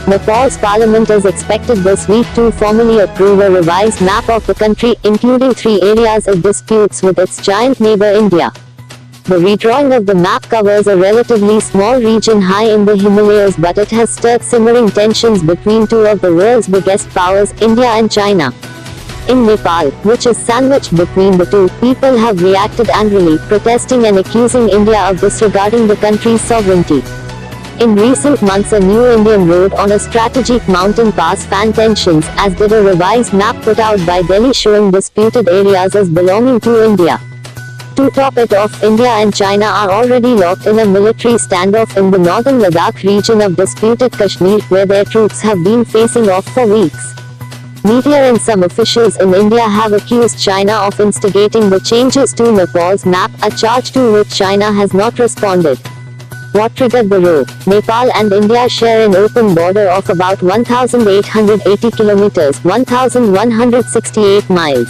Nepal's parliament is expected this week to formally approve a revised map of the country, including 3 areas it disputes with its giant neighbour India. The redrawing of the map covers a relatively small region high in the Himalayas, but it has stirred simmering tensions between 2 of the world's biggest powers, India and China. In Nepal, which is sandwiched between the two, people have reacted angrily, protesting and accusing India of disregarding the country's sovereignty. In recent months, a new Indian road on a strategic mountain pass fanned tensions, as did a revised map put out by Delhi showing disputed areas as belonging to India. To top it off, India and China are already locked in a military standoff in the northern Ladakh region of disputed Kashmir, where their troops have been facing off for weeks. Media and some officials in India have accused China of instigating the changes to Nepal's map, a charge to which China has not responded. What triggered the row? Nepal and India share an open border of about 1,880 kilometers, 1,168 miles.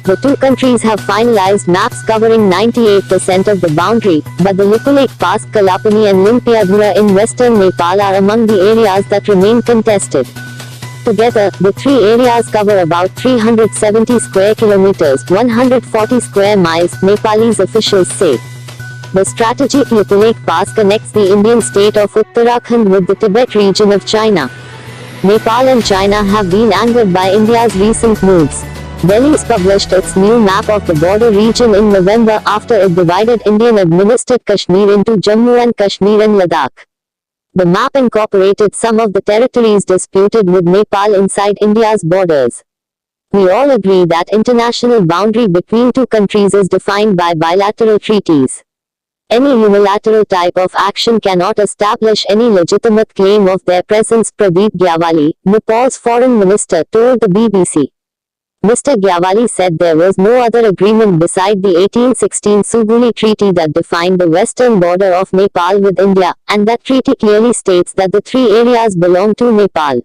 The two countries have finalized maps covering 98% of the boundary, but the Lipulekh Pass, Kalapani and Limpiadhura in western Nepal are among the areas that remain contested. Together, the 3 areas cover about 370 square kilometers, 140 square miles, Nepalese officials say. The strategic Lipulekh Pass connects the Indian state of Uttarakhand with the Tibet region of China. Nepal and China have been angered by India's recent moves. Delhi's published its new map of the border region in November after it divided Indian-administered Kashmir into Jammu and Kashmir and Ladakh. The map incorporated some of the territories disputed with Nepal inside India's borders. We all agree that international boundary between two countries is defined by bilateral treaties. Any unilateral type of action cannot establish any legitimate claim of their presence, Pradeep Gyawali, Nepal's foreign minister, told the BBC. Mr. Gyawali said there was no other agreement beside the 1816 Sugauli Treaty that defined the western border of Nepal with India, and that treaty clearly states that the 3 areas belong to Nepal.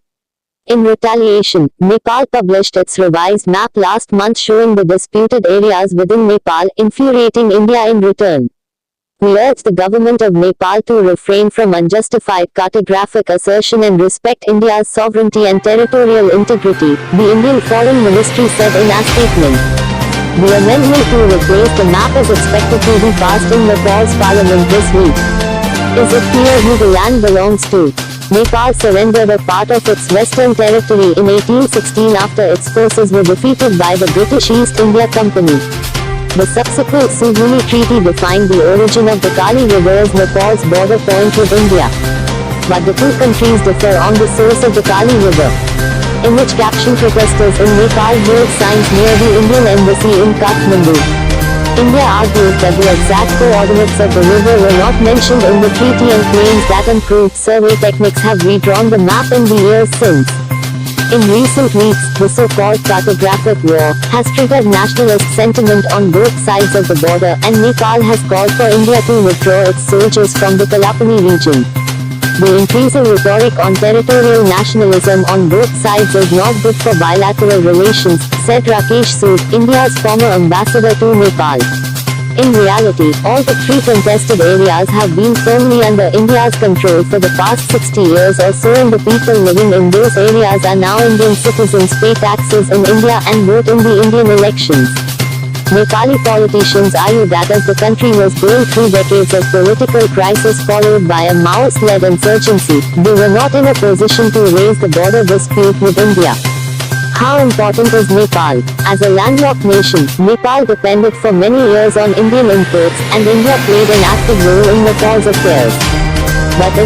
In retaliation, Nepal published its revised map last month showing the disputed areas within Nepal, infuriating India in return. We urge the government of Nepal to refrain from unjustified cartographic assertion and respect India's sovereignty and territorial integrity, the Indian Foreign Ministry said in a statement. The amendment to replace the map is expected to be passed in Nepal's parliament this week. Is it clear who the land belongs to? Nepal surrendered a part of its western territory in 1816 after its forces were defeated by the British East India Company. The subsequent Sugauli Treaty defined the origin of the Kali River as Nepal's border point with India. But the two countries differ on the source of the Kali River. In which caption protesters in Nepal held signs near the Indian embassy in Kathmandu. India argues that the exact coordinates of the river were not mentioned in the treaty and claims that improved survey techniques have redrawn the map in the years since. In recent weeks, the so-called cartographic war has triggered nationalist sentiment on both sides of the border, and Nepal has called for India to withdraw its soldiers from the Kalapani region. The increasing rhetoric on territorial nationalism on both sides is not good for bilateral relations, said Rakesh Sood, India's former ambassador to Nepal. In reality, all the 3 contested areas have been firmly under India's control for the past 60 years or so, and the people living in those areas are now Indian citizens, pay taxes in India and vote in the Indian elections. Nepali politicians argue that as the country was going through decades of political crisis followed by a Maoist-led insurgency, they were not in a position to raise the border dispute with India. How important is Nepal? As a landlocked nation, Nepal depended for many years on Indian imports, and India played an active role in Nepal's affairs. But in